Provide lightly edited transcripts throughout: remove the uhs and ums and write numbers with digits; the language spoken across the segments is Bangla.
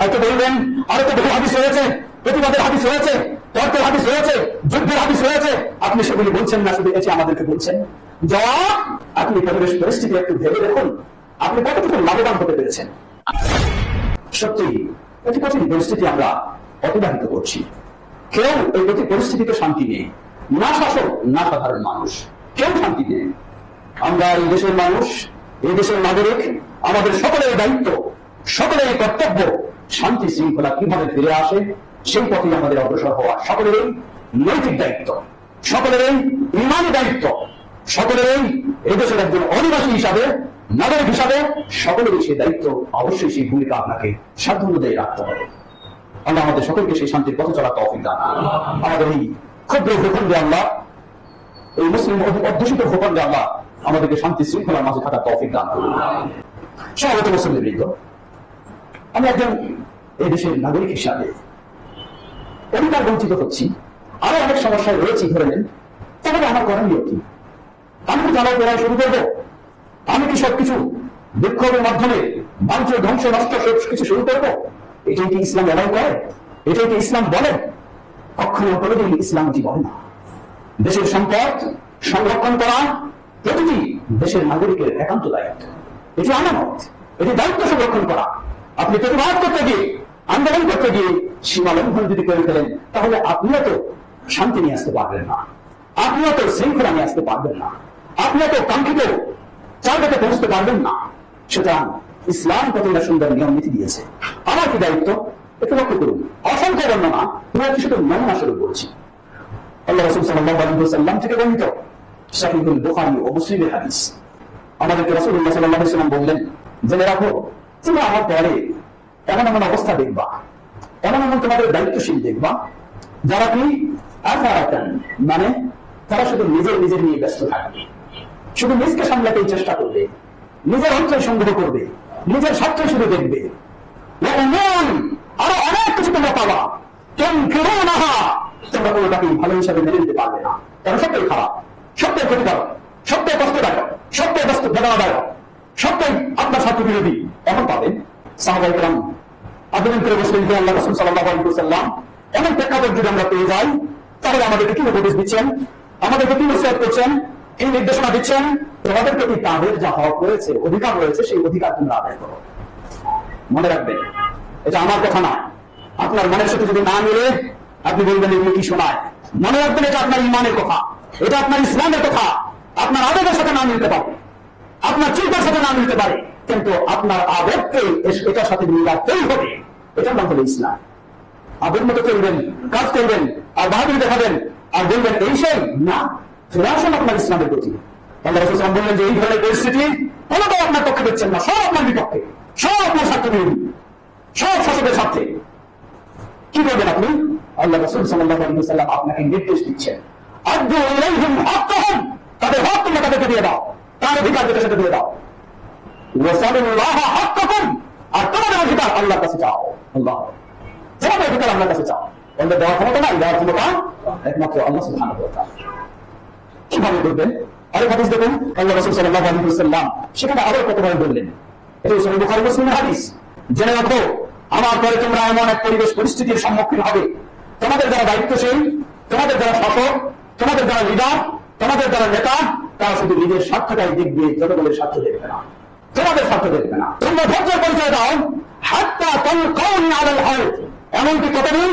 হয়তো বলবেন আরো তো বহু হাদিস রয়েছে, প্রতিবাদের হাদিস রয়েছে, তর্কের হাদিস রয়েছে, যুদ্ধের হাদিস রয়েছে, আপনি সেগুলি বলছেন না, শুধু এসে আমাদেরকে বলছেন। জবাব, আপনি পরিবেশ পরিস্থিতি একটু ভেবে দেখুন, আপনি কতটুকু লাভবান হতে পেরেছেন। সত্যি এটি কঠিন পরিস্থিতি আমরা অতিবাহিত করছি। কেউ এই প্রতি পরিস্থিতিতে শান্তি নেই, না শাসক না সাধারণ মানুষ, কেউ শান্তি নেই। আমরা এই দেশের মানুষ, এই দেশের নাগরিক, আমাদের সকলের দায়িত্ব, সকলের কর্তব্য শান্তি শৃঙ্খলা কিভাবে ফিরে আসে সেই পথে আমাদের অগ্রসর হওয়া সকলেরই নৈতিক দায়িত্ব, সকলেরই ইমানি দায়িত্ব, সকলেরই এই দেশের একজন অধিবাসী হিসাবে, নাগরিক হিসাবে সকলেরই সেই দায়িত্ব, অবশ্যই সেই ভূমিকা আপনাকে সাধ্য অনুযায়ী রাখতে হবে। আল্লাহ আমাদের সকলকে সেই শান্তির পথে চলা তৌফিক দান করুন। আমাদের এই ক্ষুদ্র ভূখণ্ডে আল্লাহ, এই মুসলিম অধ্যুষিত ভূখণ্ডে আল্লাহ আমাদেরকে শান্তি শৃঙ্খলার মাঝে থাকার তৌফিক দান করুন। সমাগত মুসলিমবৃন্দ, আমি একজন এই দেশের নাগরিক হিসাবে অধিকার বঞ্চিত হচ্ছি, আরো অনেক সমস্যায় রয়েছি ধরে নেন, তাহলে আমার করণীয় কি? আমি কি জ্বালাও করা শুরু করবো? আমি কি সবকিছু বিক্ষোভের মাধ্যমে ভাঙচুর ধ্বংস নষ্ট সবকিছু শুরু করবো? এটাই কি ইসলাম এলাও করে? এটাই কি ইসলাম বলে? কখনো কোনোদিন ইসলাম এটি বলে না। দেশের সম্পদ সংরক্ষণ করা প্রতিটি দেশের নাগরিকের একান্ত দায়িত্ব, এটি আমানত, এটি দায়িত্ব সংরক্ষণ করা। আপনি প্রতিবাদ করতে গিয়ে, আন্দোলন করতে গিয়ে সীমা লঙ্ঘন যদি করে ফেলেন, তাহলে আপনিও তো শান্তি নিয়ে আসতে পারবেন না, আপনিও তো শৃঙ্খলা নিয়ে আসতে পারবেন না, আপনিও তো কাঙ্ক্ষিত জায়গাতে পৌঁছতে পারবেন না। সুতরাং ইসলাম কতটা সুন্দর নিয়ম নীতি দিয়েছে, আমার কি দায়িত্ব একটু লক্ষ্য করুন। অসংখ্য বর্ণনা, তোমার শুধু নমুনা স্বরূপ বলছি। আল্লাহ রাসূল সাল্লাল্লাহু আলাইহি ওয়াসাল্লাম থেকে বর্ণিত সহিহুল বুখারী ও মুসলিমের হাদিস, আমাদেরকে রাসূলুল্লাহ সাল্লাল্লাহু আলাইহি ওয়াসাল্লাম বললেন, জেনে রাখো তুমি আমার পরে এমন এমন অবস্থা দেখবা, এমন এমন তোমাদের দায়িত্বশীল দেখবা, যারা কি আফারাতান, মানে তারা শুধু নিজের নিয়ে ব্যস্ত থাকবে, শুধু নিজকে সামলাতেই চেষ্টা করবে, নিজের অঞ্চল সংগ্রহ করবে, নিজের স্বার্থ শুধু দেখবে। আরো অনেক কিছু তোমরা পাবা, তোমরা কোনোটাকে ভালো হিসাবে মেনে নিতে পারবে না, কারণ সবটাই খারাপ, সবটাই ক্ষতিকারক, সবটাই কষ্টদায়ক, সবটাই বেদনাদায়ক, সবটাই আপনার স্বার্থ বিরোধী। এখন পাবেন সাহাবায়ে কেরাম আবেদন করে বসলেন যে আল্লাহ রাসূল সাল্লাল্লাহু আলাইহি ওয়াসাল্লাম, এমন প্রেক্ষাপট যদি আমরা পেয়ে যাই, তাহলে আমাদেরকে কি উপদেশ দিচ্ছেন, আমাদেরকে কি নসিহত করছেন, এই নির্দেশনা দিচ্ছেন, তোমাদের প্রতি তাদের যা হক রয়েছে, অধিকার রয়েছে, সেই অধিকার তোমরা আদায় করো। মনে রাখবেন, এটা আমার কথা নয়, আপনার মনের সাথে যদি না মিলে আপনি বলবেন এগুলো কি শোনায়। মনে রাখবেন, এটা আপনার ইমানের কথা, এটা আপনার ইসলামের কথা। আপনার আবেগের সাথে না মিলতে পারে, আপনার চিন্তার সাথে না মিলতে পারে, কিন্তু আপনার আবেগকে এটার সাথে মিলাতেই হবে। এটার নাম হলো ইসলাম। আবেগ মতো চলবেন, কাজ করবেন, আর বাহাদুরি দেখাবেন, আর বলবেন এই সেই না, ফিরে আসুন আপনার ইসলামের প্রতি। আল্লাহ রাসূল সাল্লাল্লাহু আলাইহি ওয়াসাল্লাম বললেন যে এই ধরনের পরিস্থিতি কোনোটাও আপনার পক্ষে দেখছেন না, সব আপনার বিপক্ষে, সব আপনার স্বার্থ বিরোধী, সব শাসকের স্বার্থে। কি করবেন আপনি? আল্লাহ রাসূল সাল্লাল্লাহু আলাইহি ওয়াসাল্লাম আপনাকে নির্দেশ দিচ্ছেন, আদু ইলাইহিম হাক্কাহুম, তাদের হক তোমরা তাদেরকে দিয়ে দাও, তার অধিকার যেটা সেটা দিয়ে দাও। ওয়াসালুল্লাহ হাক্কাকুম, আর তোমাদের অধিকার আল্লাহর কাছে চাও। আল্লাহ, তোমাদের অধিকার আল্লাহর কাছে চাও। ওদের দেওয়ার ক্ষমতা নাই, দেওয়ার ক্ষমতা একমাত্র আল্লাহ সুবহানাহু ওয়া তাআলা। কিভাবে করবেন? আরেক হাদিস দেখুন, আল্লাহ রাসূল সাল্লাল্লাহু আলাইহি ওয়াসাল্লাম সেখানে আরো কতবার বললেন, এটা সহিহ বুখারী মুসলিমের হাদিস। জেনে রাখো, আমার পরে তোমরা এমন এক পরিবেশ পরিস্থিতির সম্মুখীন হবে, তোমাদের যারা দায়িত্বশীল, তোমাদের যারা শাসক, তোমাদের যারা লিডার, তোমাদের যারা নেতা, তারা শুধু নিজের স্বার্থটাই দেখবে, জনগণের স্বার্থ দেখবে না, তোমাদের স্বার্থ দেখবে না। তোমরা ধৈর্যের পরিচয় দাও, হাত্তা তালকাউনি আলাল হাউদ, এমনকি ততদিন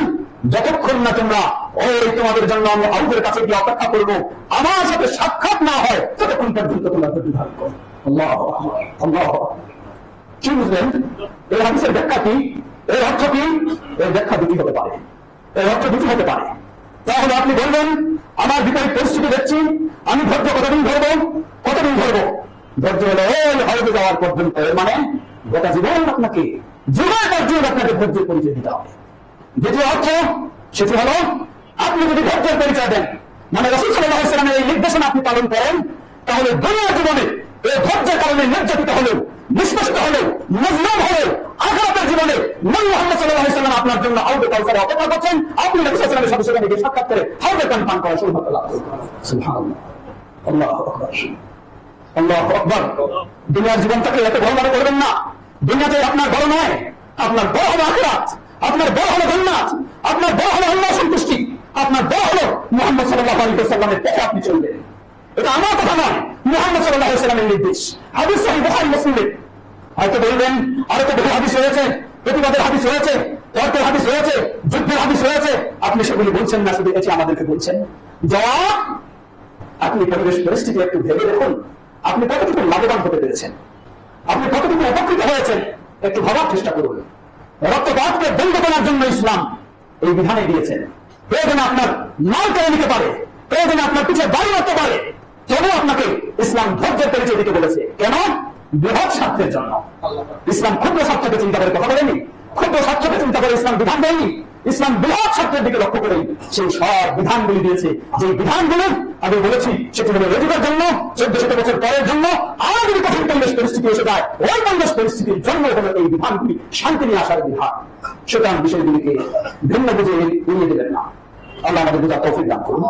যতক্ষণ না তোমরা ওই তোমাদের জন্য আমি আল্লাহর কাছে গিয়ে অপেক্ষা করবো, আমার সাথে সাক্ষাৎ না হয়, ততক্ষণ পর্যন্ত তোমরা ধৈর্য ধারণ করো। আল্লাহু আকবার, আল্লাহু আকবার। কি বুঝলেন? এই হাদিসের ব্যাখ্যা কি? এর অর্থ কি? এর ব্যাখ্যা দুটি হতে পারে, এর অর্থ দুটি হতে পারে। তাহলে আপনি বলবেন, আমার বিপরীত পরিস্থিতি দেখছি, আমি ধৈর্য কতদিন ধরবো? কতদিন ধরবো? ধৈর্য হলো ওই হয়তো যাওয়ার পর্যন্ত, মানে গোটা জীবন আপনাকে, যুগের পর যুগ আপনাকে ধৈর্যের পরিচয় দিতে হবে। দ্বিতীয় অর্থ সেটি হলো, আপনি যদি ধৈর্যের পরিচয় দেন, মানে রাসূল সাল্লাল্লাহু আলাইহি ওয়াসাল্লামের এই নির্দেশনা আপনি পালন করেন, তাহলে দুনিয়া জীবনে এই ধৈর্যের কারণে নির্যাতিত হলেও, নিষ্পেষিত হলেও, মজলুম হলেও, আখিরাতের জীবনে নবী মুহাম্মদ সাল্লাল্লাহু আলাইহি ওয়াসাল্লাম আপনার জন্য হাউজে কাউসারে অপেক্ষা করছেন, আপনি নবী সাল্লাল্লাহু আলাইহি ওয়াসাল্লামের সাথে সেখানে গিয়ে সাক্ষাৎ করে হাউজে পানি পান করার সৌভাগ্য লাভ করবেন। সুবহানাল্লাহ, আল্লাহু আকবার, আল্লাহু আকবার। দুনিয়ার জীবনটাকে এত বড় মনে করবেন না, দুনিয়াতে আপনার বড় নয়, আপনার বড় হলো আখিরাত, আপনার বড় হলো জান্নাত, আপনার বড় হলো আল্লাহর সন্তুষ্টি, আপনার বড় হলো মুহাম্মদ সাল্লাল্লাহু আলাইহি ওয়াসাল্লামের পথে আপনি চলবেন। এটা আমার কথা নয়, মুহাম্মদ সাল্লাল্লাহু আলাইহি ওয়াসাল্লামের নির্দেশ। হাদিস সহিহ বুখারী মুসলিম। হয়তো বলবেন আরো তো বহু হাদিস রয়েছে, প্রতিবাদের হাদিস রয়েছে, তর্কের হাদিস রয়েছে, যুদ্ধের হাদিস রয়েছে, আপনি সেগুলি বলছেন না, শুধু এটি আমাদেরকে বলছেন। জবাব, আপনি পরিবেশ পরিস্থিতি একটু ভেবে দেখুন, আপনি কতটুকু লাভবান হতে পেরেছেন, আপনি কতটুকু উপকৃত হয়েছেন, একটু ভাবার চেষ্টা করুন। রক্তপাতকে বন্ধ করার জন্য ইসলাম এই বিধানে দিয়েছেন। প্রয়োজনে আপনার মাল কেড়ে নিতে পারে, প্রয়োজনে আপনার পিছিয়ে বাড়ি মারতে পারে, তবুও আপনাকে ইসলাম ধৈর্যের পরিচয় দিতে বলেছে। কেন? বৃহৎ স্বার্থের জন্য। ইসলাম ক্ষুদ্র স্বার্থকে চিন্তা করে কথা বলেনি, ক্ষুদ্র স্বার্থকে চিন্তা করে ইসলাম বিধান দেয়নি। ইসলাম বৃহৎ স্বার্থের দিকে লক্ষ্য করে সেই সব বিধানগুলি দিয়েছে। যে বিধানগুলো আগে বলেছি সেটি হলো রোজগার জন্য, 1400 বছর পরের জন্য। আরো যদি কঠিন পরিবেশ পরিস্থিতি এসে যায়, ওই পরিবেশ পরিস্থিতির জন্য হলো এই বিধানগুলি শান্তি নিয়ে আসার বিধান। সুতরাং বিষয়গুলিকে ভিন্ন বুঝে উড়িয়ে দেবেন না। আল্লাহ আমাদের বোঝার তৌফিক দান করুন।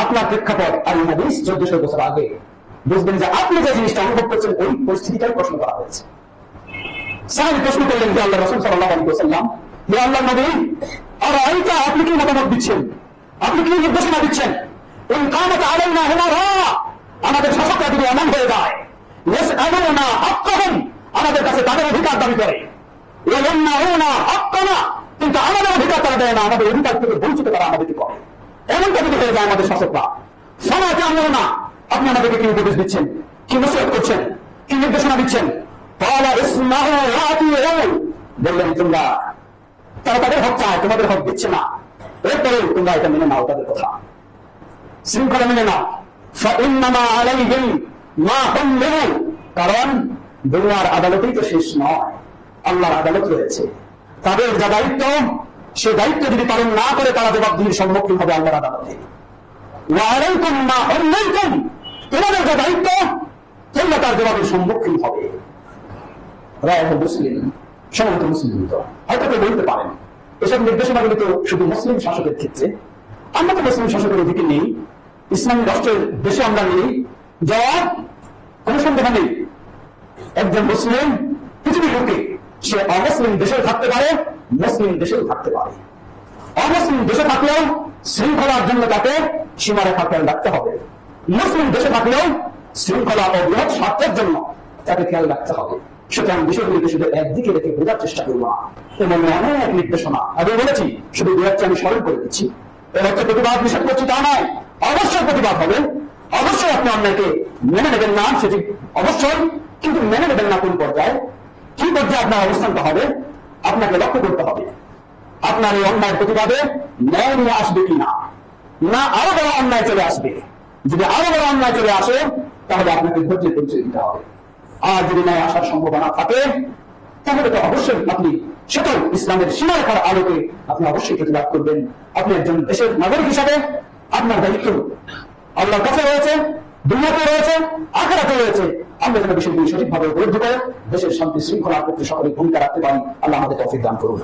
আপনার প্রেক্ষাপট আর হাদিস 1400 বছর আগে, বুঝবেন যে আপনি যে জিনিসটা অনুভব করছেন ওই পরিস্থিতিটাই প্রশ্ন করা হয়েছে। সাহাবী প্রশ্ন করলেন যে আল্লাহ রাসূল সাল্লাল্লাহু আলাইহি ওয়াসাল্লাম, হে আল্লাহর নবী, আর আইতা আপনি কি মতামত দিচ্ছেন, আপনি কি নির্দেশনা দিচ্ছেন? ইন কামাত আলাইনা হুমারা, আমাদের শাসকরা যদি এমন হয়ে যায়, ইয়াসআলুনা হাক্কাহুম, আমাদের কাছে তাদের অধিকার দাবি করে, ইয়ামনাউনা হাক্কানা, কিন্তু আমাদের অধিকার তারা দেয় না, আমাদের অধিকার থেকে বঞ্চিত করা আমাদেরকে করে। এমনটা যদি হয়ে যায় আমাদের শাসকরা, সমাজ জানলো না, আপনি আমাদেরকে কি উপদেশ দিচ্ছেন, কি নসিহত করছেন, কি নির্দেশনা দিচ্ছেন? বললেন তোমরা, তারা তাদের হক চায়, তোমাদের হক দিচ্ছে না, এরপরে তোমরা এটা মেনে নাও, তাদের কথা শৃঙ্খলা মেনে নাও। কারণ দুনিয়ার আদালতেই তো শেষ নয়, আল্লাহর আদালত রয়েছে। তাদের যা দায়িত্ব, সে দায়িত্ব যদি পালন না করে তারা জবাবদিহির সম্মুখীন হবে আল্লাহর আদালতে। তোমাদের যা দায়িত্ব, তোমরা তার জবাবের সম্মুখীন হবে। মুসলিম সমস্ত মুসলিম হয়তো কেউ বলতে পারেন এসব নির্দেশনাগুলি তো শুধু মুসলিম শাসকের ক্ষেত্রে, আমরা তো মুসলিম শাসকের অধিকে নেই, ইসলামী রাষ্ট্রের দেশে আমরা নেই। জবাব, কোন সন্দেহ নেই, একজন মুসলিম পৃথিবীর লোকে সে অমুসলিম দেশেও থাকতে পারে, মুসলিম দেশেও থাকতে পারে। অমুসলিম দেশে থাকলেও শৃঙ্খলার জন্য তাকে সীমারেখা খেয়াল রাখতে হবে, মুসলিম দেশে থাকলেও শৃঙ্খলা ও বৃহৎ স্বার্থের জন্য তাকে খেয়াল রাখতে হবে। সুতরাং বিষয়গুলিকে শুধু একদিকে রেখে বোঝার চেষ্টা করবো না। এবং অনেক নির্দেশনা আগে বলেছি, শুধু দু একটা আমি স্মরণ করে দিচ্ছি। এর হচ্ছে প্রতিবাদ নিষেধ করছি তা নয়, অবশ্যই প্রতিবাদ হবে, অবশ্যই আপনি অন্যায়কে মেনে নেবেন না, সেটি অবশ্যই, কিন্তু মেনে নেবেন না কোন পর্যায়ে, কি পর্যায়ে আপনার অবস্থানটা হবে আপনাকে লক্ষ্য করতে হবে। আপনার এই অন্যায়ের প্রতিবাদে ন্যায় নিয়ে আসবে কি না, না আরো বড় অন্যায় চলে আসবে। যদি আরো বড় অন্যায় চলে আসে তাহলে আপনাকে ধৈর্যের পরিচয় দিতে হবে। আর যদি ন্যায় আসার সম্ভাবনা থাকে তাহলে তো অবশ্যই আপনি সেটাও ইসলামের সীমারেখার আলোকে আপনি অবশ্যই প্রতিবাদ করবেন। আপনি একজন দেশের নাগরিক হিসাবে আপনার দায়িত্ব আল্লাহর কাছে রয়েছে, দুনিয়াতে রয়েছে, আখিরাতে রয়েছে। আমরা যেন বিষয়গুলি সঠিকভাবে উপলব্ধি করে দেশের শান্তি শৃঙ্খলার প্রতি সকলে ভূমিকা রাখতে পারি। আল্লাহ আমাদের তৌফিক দান করুন।